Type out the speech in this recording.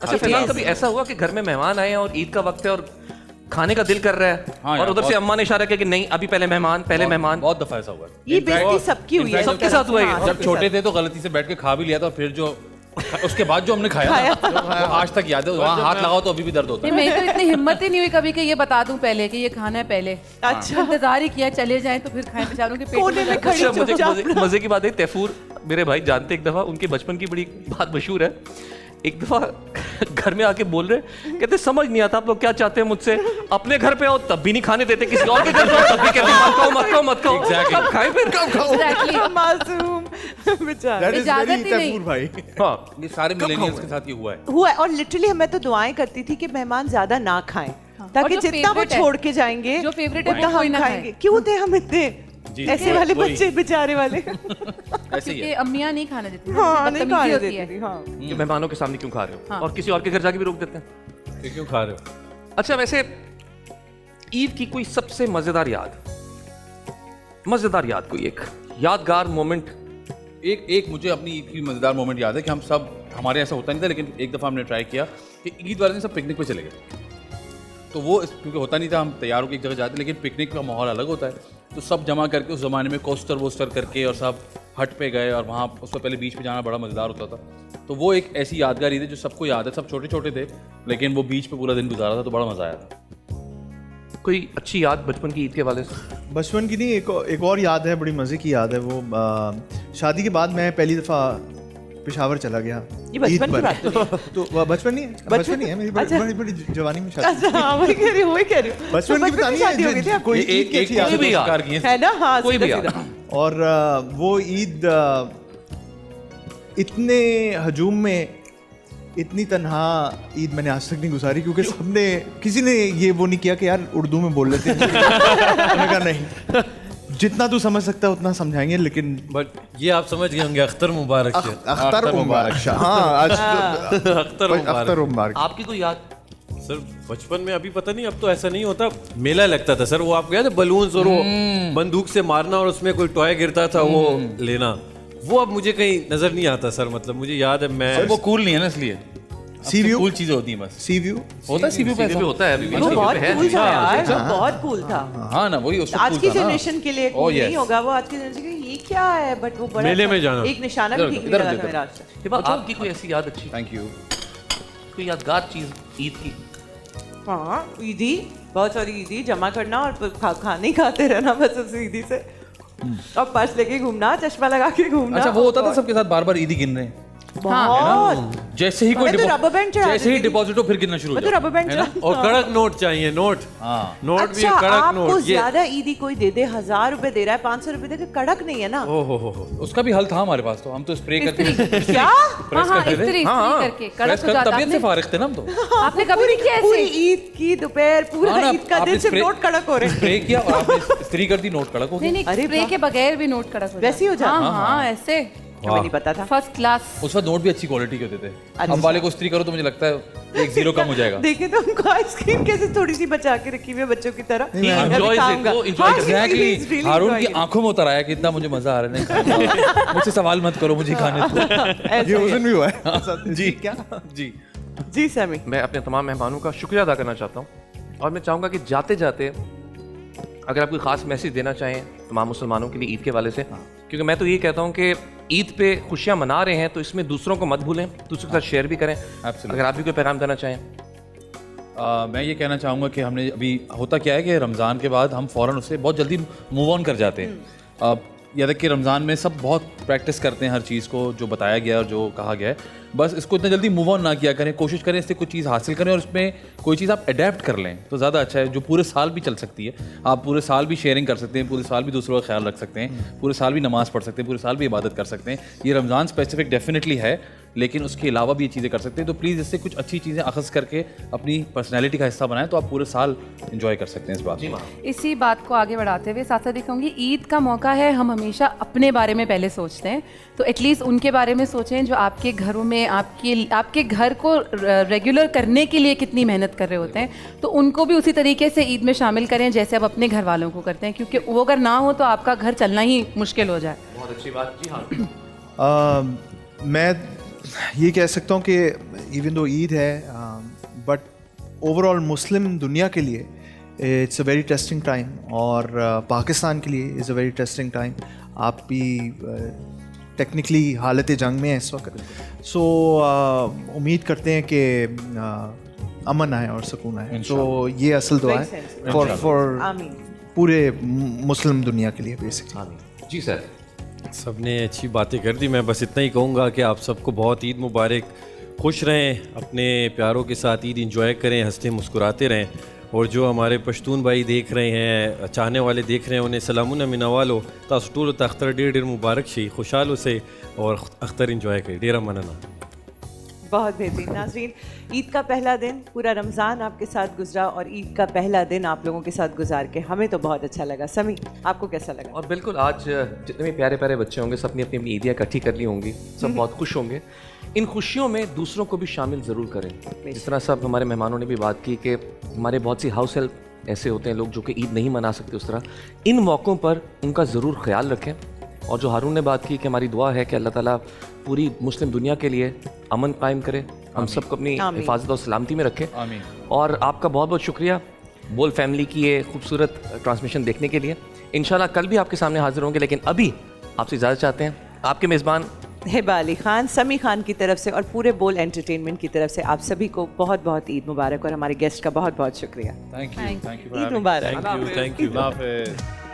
अच्छा फिलहाल कभी ऐसा हुआ कि घर में मेहमान आए हैं और ईद का वक्त है और खाने का दिल कर रहा है हाँ और उधर से अम्मा ने इशारा किया कि नहीं अभी पहले मेहमान बहुत दफा ऐसा हुआ है। ये बेइज्जती सबकी हुई है, सबके साथ हुआ है। हाँ, जब सबके छोटे थे तो गलती से बैठ के खा भी लिया था, फिर जो उसके बाद जो हमने खाया वो आज तक याद है। वहाँ हाथ लगाओ तो अभी भी दर्द होता है। मेरी तो इतनी हिम्मत ही नहीं हुई कभी कि ये बता दूं पहले कि ये खाना है पहले। अच्छा। इंतजार ही किया चले जाएं तो फिर खाएं, बेचारों के पेट कोने में खड़ी अच्छा मुझे चुपचाप। मजे की बात है, तैफूर मेरे भाई जानते, एक दफा उनके बचपन की बड़ी बात मशहूर है। एक दफा घर में आके बोल रहे, कहते समझ नहीं आता आप लोग क्या चाहते हैं मुझसे, अपने घर पे आओ तब भी नहीं खाने देते, किसी और के घर पे आओ तब भी कहते मत खाओ मत खाओ मत खाओ। Exactly. कब खाए फिर कब खाओ। Exactly. मासूम बेचारा। That is इजाजत very ही नहीं। तैफूर भाई। हाँ ये सारे मिलेनियल्स के साथ ये हुआ है। हुआ है, और लिटरली मैं तो दुआएं करती थी कि मेहमान ज्यादा ना खाएं, ताकि और जो जितना वो favorite है, छोड़ के जाएंगे जो favorite है उतना वो कोई हम ना खाएंगे। खाए। क्यों थे हम इतने जी, ऐसे वाले वही। बच्चे बेचारे वाले? ऐसे ही क्योंकि है। अम्मियाँ नहीं खाने देती, हाँ, नहीं बदतमीजी खाने होती देती है। थी, हाँ। कि मेहमानों के सामने क्यों खा रहे हो हाँ। और किसी और के घर जाके भी रोक देते हैं। फिर क्यों खा रहे हो? अच्छा वैसे ईद की कोई सबसे मजेदार याद कोई एक यादगार मोमेंट? एक मुझे अपनी ईद की मज़ेदार मोमेंट याद है कि हम सब, हमारे ऐसा होता नहीं था लेकिन एक दफ़ा हमने ट्राई किया कि ईद वाले दिन सब पिकनिक पे चले गए। तो वो क्योंकि होता नहीं था, हम तैयार होकर एक जगह जाते, लेकिन पिकनिक का माहौल अलग होता है। तो सब जमा करके उस ज़माने में कोस्टर वोस्टर करके और सब हट पे गए और वहाँ उससे पहले बीच पे जाना बड़ा मज़ेदार होता था। तो वो एक ऐसी यादगार ईद है जो सबको याद है। सब छोटे छोटे थे लेकिन वो बीच पे पूरा दिन गुजारा था, तो बड़ा मज़ा आया था। कोई अच्छी याद बचपन की ईद के वाले से? बचपन की नहीं, एक और याद है, बड़ी मज़े की याद है वो। शादी के बाद मैं पहली दफ़ा पेशावर चला गया। ये बचपन ईद की पर। बात तो नहीं। तो बचपन नहीं है, बचपन नहीं है, मेरी अच्छा। बड़ी जवानी में शादी। अच्छा हाँ, वही कह रही हूँ। बचपन की बतानी शादी हो गई थी है, आपकी? कोई एक ईद की अच्छी याद कोई भी है। याद। शिकार किए। है ना? हाँ, कोई भी सीधा याद। सीधा। और वो ईद इतने हजूम में, इतनी तन्हा ईद मैंने आज तक नहीं गुजारी, क्योंकि सबने, किसी ने ये वो नहीं किया कि यार उर्दू में बोल लेते हैं। मैंने कहा नहीं, जितना तू समझ सकता है उतना समझाएंगे, लेकिन बट ये आप समझ गए होंगे, अख्तर मुबारक से। अख्तर मुबारक शाह। हाँ आज अख्तर मुबारक। अख्तर मुबारक। आपकी कोई याद? सर बचपन में, अभी पता नहीं, अब तो ऐसा नहीं होता, मेला लगता था सर। वो आप गए थे बलून्स और वो बंदूक से मारना और उसमें कोई टॉय गिरता था वो लेना, वो अब मुझे कहीं नजर नहीं आता सर। मतलब मुझे याद है मैं वो कूल नहीं है ना, इसलिए सी व्यू, कूल चीज़ें होती हैं बस। सी व्यू होता है सीबी पे भी होता है अभी भी, वो CP बहुत पे है। कूल था यार, वो बहुत कूल था। हाँ ना, वही उसको आज cool की था ना। जनरेशन के लिए Oh, cool yes. नहीं होगा वो, आज की जनरेशन के लिए ये क्या है, बट वो बड़ा मेले अच्छा- में जाना। एक निशाना भी इधर- ठीक नहीं इधर- लगा इधर- था मेरा आज तक। हिबा, आपकी कोई ऐसी याद अच्छी, थैंक यू। कोई यादगार चीज ईद की? हाँ, ईदी, बहुत सारी ईदी जमा करना और खाने ही खाते रहना बस उस ईदी से, और पर्स लेके घूमना, चश्मा लगा के घूमना। अच्छा वो होता था सबके साथ बार बार ईदी गिन रहे हैं। बहुत। जैसे ही कोई मैं तो rubber band चढ़ा जैसे ही देती थी। डिपॉजिट हो फिर गिनना शुरू हो मैं तो जाओ। रबर बैंड है ना? और कड़क नोट चाहिए, नोट हाँ। नोट भी अच्छा, कड़क आपको नोट। ये ज्यादा ईदी कोई दे दे, 1000 रुपए दे रहा है, 500 रुपए दे के, कड़क नहीं है ना? ओ हो उसका भी हल था हमारे पास, तो हम तो स्प्रे करके क्या? हाँ हाँ, करते थे। इस्त्री करके प्रेस कड़क हो कर, जाता तबीयत से आपने। फारिग थे ना हम तो। आपने कभी नहीं किया पूरी ऐसे? ईद की दोपहर, पूरा हाँ ना, ईद का आपने दिन सिर्फ spray- नोट कड़क हो रहे हैं। स्प्रे किया और आपने स्त्री कर दी, नोट कड़क हो नहीं गया। नहीं, अरे स्प्रे वाह। के बगैर भी नोट कड़क हो वैसे ही हो जाता? हाँ हाँ, ऐसे हमें नहीं पता था। First class. उस वक्त नोट भी अच्छी क्वालिटी के होते थे। अच्छा। अब वाले को स्त्री करो तो मुझे लगता है 1 0 कम हो जाएगा। देखे तो उनको आइसक्रीम कैसे थोड़ी सी बचा के रखी हुई है बच्चों की तरह। He अभी enjoys it, खाऊंगा। वो enjoy हाँ, करता he's एग्जैक्टली, really हारून की enjoying it। आंखों में उतर आया कि इतना मुझे मजा आ रहा है, नहीं खाऊंगा। मुझसे सवाल मत करो, मुझे खाने दो। ऐसा ये ही उस है। दिन भी हुआ है जी। क्या जी जी सैमी। मैं अपने तमाम मेहमानों का शुक्रिया अदा करना चाहता हूँ और मैं चाहूँगा कि जाते जाते अगर आप कोई ख़ास मैसेज देना चाहें तमाम मुसलमानों के लिए ईद के वाले से, क्योंकि मैं तो ये कहता हूँ कि ईद पे खुशियाँ मना रहे हैं तो इसमें दूसरों को मत भूलें, दूसरों के साथ शेयर भी करें। Absolutely. अगर आप भी कोई पैगाम देना चाहें। मैं ये कहना चाहूँगा कि हमने अभी, होता क्या है कि रमज़ान के बाद हम फ़ौरन उससे बहुत जल्दी मूव ऑन कर जाते हैं। याद है कि रमज़ान में सब बहुत प्रैक्टिस करते हैं हर चीज़ को, जो बताया गया और जो कहा गया है, बस इसको इतना जल्दी मूव ऑन ना किया करें, कोशिश करें इससे कुछ चीज़ हासिल करें और इसमें कोई चीज़ आप अडेप्ट कर लें तो ज़्यादा अच्छा है, जो पूरे साल भी चल सकती है। आप पूरे साल भी शेयरिंग कर सकते हैं, पूरे साल भी दूसरों का ख्याल रख सकते हैं, पूरे साल भी नमाज़ पढ़ सकते हैं, पूरे साल भी इबादत कर सकते हैं। ये रमज़ान स्पेसिफिक डेफिनेटली है, लेकिन उसके अलावा भी ये चीज़ें कर सकते हैं। तो प्लीज़ इससे कुछ अच्छी चीज़ें अखज़ करके अपनी पर्सनैलिटी का हिस्सा बनाएं, तो आप पूरे साल इंजॉय कर सकते हैं इस बात को। इसी बात को आगे बढ़ाते हुए साथ साथ दिखाऊंगी, ईद का मौका है, हम हमेशा अपने बारे में पहले सोचते हैं, तो एटलीस्ट उनके बारे में सोचें जो आपके घरों में आपके घर को रेगुलर करने के लिए कितनी मेहनत कर रहे होते हैं, तो उनको भी उसी तरीके से ईद में शामिल करें जैसे आप अपने घर वालों को करते हैं, क्योंकि वो अगर ना हो तो आपका घर चलना ही मुश्किल हो जाए। बहुत अच्छी बात। जी हाँ, मैं ये कह सकता हूँ कि इवन दो ईद है बट ओवरऑल मुस्लिम दुनिया के लिए it's a very testing time और पाकिस्तान के लिए is a very testing time. आप भी टेक्निकली हालत जंग में है इस वक्त, सो उम्मीद करते हैं कि अमन आए और सुकून आए। तो ये असल दुआ Makes है sense. फॉर आमीन। पूरे मुस्लिम दुनिया के लिए बेसिकली। जी सर। सबने अच्छी बातें कर दी। मैं बस इतना ही कहूँगा कि आप सबको बहुत ईद मुबारक, खुश रहें, अपने प्यारों के साथ ईद इंजॉय करें, हंसते मुस्कुराते रहें। और जो हमारे पश्तून भाई देख रहे हैं, चाहने वाले देख रहे हैं, उन्हें सलामुन मिनवालो तासु टोलो अख्तर डेढ़ मुबारक शी खुशहाल से और अख्तर इंजॉय करें। डेरा मनना। बहुत बेहतरीन। नाज़रीन, ईद का पहला दिन, पूरा रमज़ान आपके साथ गुजरा और ईद का पहला दिन आप लोगों के साथ गुजार के हमें तो बहुत अच्छा लगा। समी, आपको कैसा लगा? और बिल्कुल आज जितने भी प्यारे प्यारे बच्चे होंगे सब अपनी अपनी ईदियाँ इकट्ठी कर ली होंगी, सब बहुत खुश होंगे। इन खुशियों में दूसरों को भी शामिल ज़रूर करें। जिस तरह सब हमारे मेहमानों ने भी बात की कि हमारे बहुत सी हाउस हेल्प ऐसे होते हैं लोग जो कि ईद नहीं मना सकते, उस तरह इन मौक़ों पर उनका ज़रूर ख्याल रखें। और जो हारून ने बात की कि हमारी दुआ है कि अल्लाह ताला पूरी मुस्लिम दुनिया के लिए अमन कायम करे, हम सबको अपनी हिफाजत और सलामती में रखे। आमीन। और आपका बहुत बहुत शुक्रिया बोल फैमिली की ये खूबसूरत ट्रांसमिशन देखने के लिए। इंशाल्लाह कल भी आपके सामने हाजिर होंगे, लेकिन अभी आपसे इजाज़त चाहते हैं। आपके मेज़बान हिबा अली खान, समी खान की तरफ से और पूरे बोल एंटरटेनमेंट की तरफ से आप सभी को बहुत बहुत ईद मुबारक और हमारे गेस्ट का बहुत बहुत शुक्रिया। थैंक यू ईद मुबारक। Thank you. अल्लाह हाफिज़।